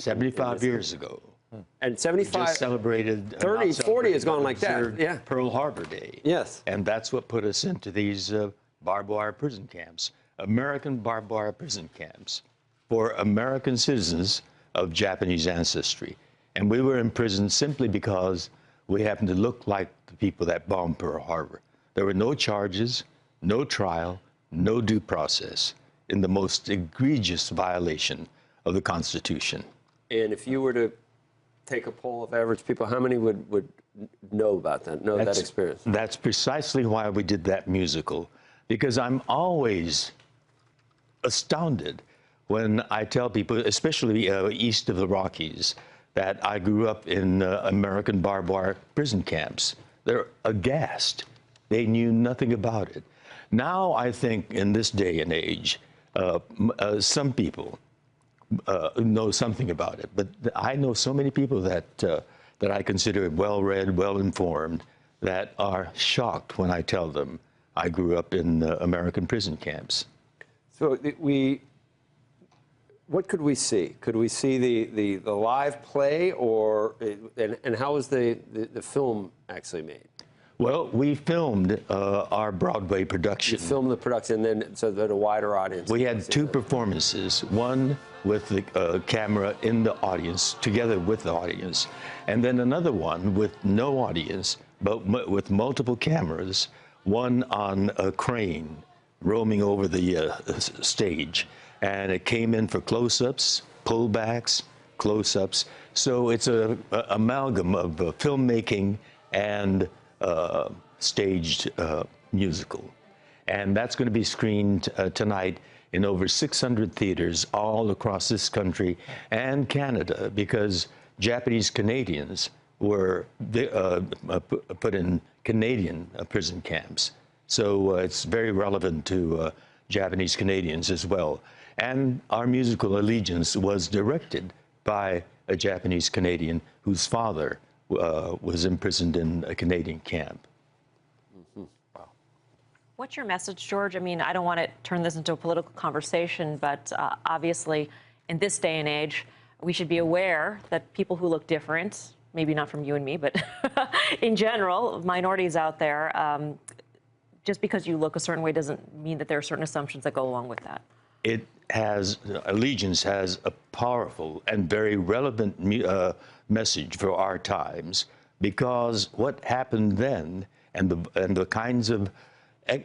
75 years ago. And 75, just celebrated 30, 40 has gone like that. Yeah. Pearl Harbor Day. Yes. And that's what put us into these barbed wire prison camps, American barbed wire prison camps for American citizens of Japanese ancestry. And we were in prison simply because we happened to look like the people that bombed Pearl Harbor. There were no charges, no trial, no due process in the most egregious violation of the Constitution. And if you were to take a poll of average people, how many would know about that, that experience? That's precisely why we did that musical, because I'm always astounded when I tell people, especially east of the Rockies, that I grew up in American barbed wire prison camps. They're aghast. They knew nothing about it. Now I think in this day and age, some people know something about it, but I know so many people that that I consider well-read, well-informed, that are shocked when I tell them I grew up in American prison camps. So what could we see? Could we see the live play, or and how was the film actually made? Well, we filmed our Broadway production. You filmed the production, and then so that a wider audience. We had two performances, one with the camera in the audience, together with the audience, and then another one with no audience, but with multiple cameras, one on a crane roaming over the stage. And it came in for close-ups, pullbacks, close-ups. So it's a amalgam of filmmaking and staged musical. And that's going to be screened tonight in over 600 theaters all across this country and Canada, because Japanese Canadians were put in Canadian prison camps. So it's very relevant to Japanese Canadians as well. And our musical Allegiance was directed by a Japanese Canadian whose father was imprisoned in a Canadian camp. Mm-hmm. Wow. What's your message, George? I mean, I don't want to turn this into a political conversation, but obviously, in this day and age, we should be aware that people who look different, maybe not from you and me, but in general, minorities out there, just because you look a certain way doesn't mean that there are certain assumptions that go along with that. It has, Allegiance has a powerful and very relevant message for our times, because what happened then and the kinds of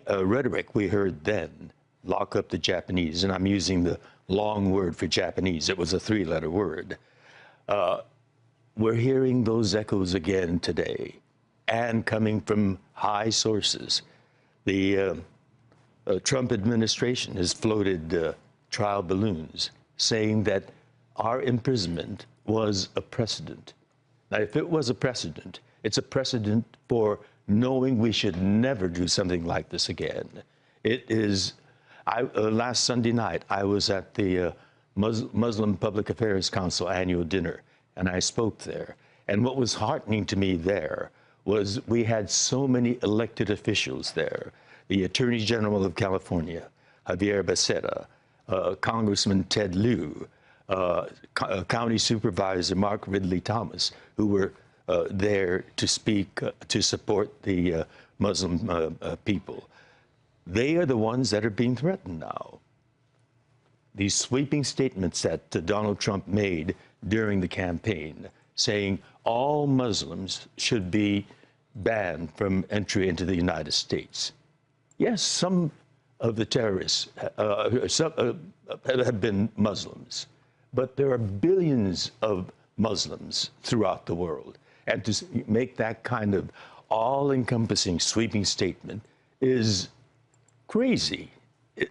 rhetoric we heard then, lock up the Japanese, and I'm using the long word for Japanese, it was a three-letter word. We're hearing those echoes again today, and coming from high sources. The Trump administration has floated trial balloons saying that our imprisonment was a precedent. Now, if it was a precedent, it's a precedent for knowing we should never do something like this again. It is, last Sunday night, I was at the Muslim Public Affairs Council annual dinner, and I spoke there. And what was heartening to me there was we had so many elected officials there. The Attorney General of California, Javier Becerra, Congressman Ted Lieu, County Supervisor Mark Ridley Thomas, who were there to speak, to support the Muslim people. They are the ones that are being threatened now. These sweeping statements that Donald Trump made during the campaign, saying all Muslims should be banned from entry into the United States. Yes, some of the terrorists have been Muslims, but there are billions of Muslims throughout the world. And to make that kind of all-encompassing, sweeping statement is crazy,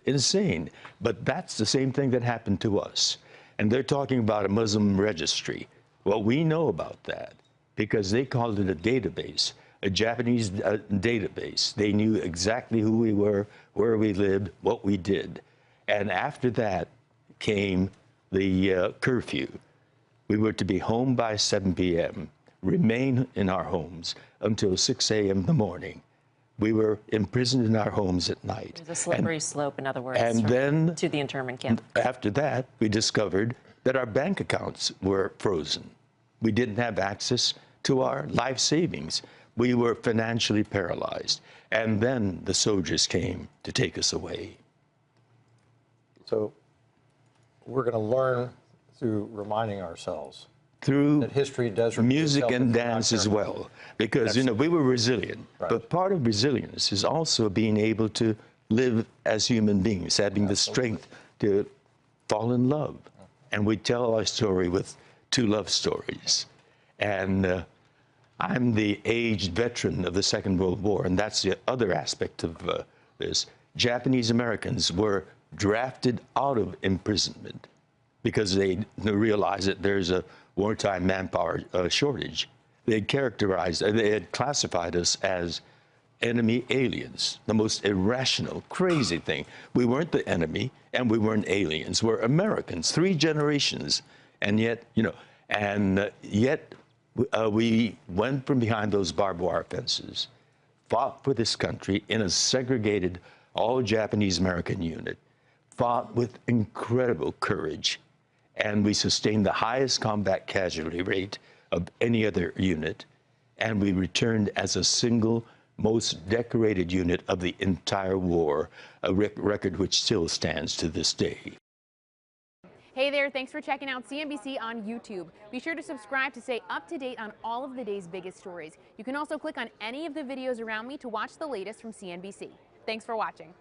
insane. But that's the same thing that happened to us. And they're talking about a Muslim registry. Well, we know about that because they called it a database. A Japanese database. They knew exactly who we were, where we lived, what we did. And after that came the curfew. We were to be home by 7 p.m., remain in our homes until 6 a.m. in the morning. We were imprisoned in our homes at night. It was a slippery slope, in other words, and then, to the internment camp. After that, we discovered that our bank accounts were frozen. We didn't have access to our life savings. We were financially paralyzed. And then the soldiers came to take us away. So we're going to learn through reminding ourselves Through that history does repeat music itself and if we're not dance as careful. well, because we were resilient. Right. But part of resilience is also being able to live as human beings, having the strength to fall in love. And we tell our story with 2 love stories. And I'm the aged veteran of the Second World War, and that's the other aspect of this. Japanese Americans were drafted out of imprisonment because they realized that there's a wartime manpower shortage. They had classified us as enemy aliens, the most irrational, crazy thing. We weren't the enemy, and we weren't aliens. We're Americans, 3 generations, and yet, we went from behind those barbed wire fences, fought for this country in a segregated, all Japanese American unit, fought with incredible courage, and we sustained the highest combat casualty rate of any other unit, and we returned as a single, most decorated unit of the entire war, a record which still stands to this day. Hey there, thanks for checking out CNBC on YouTube. Be sure to subscribe to stay up to date on all of the day's biggest stories. You can also click on any of the videos around me to watch the latest from CNBC. Thanks for watching.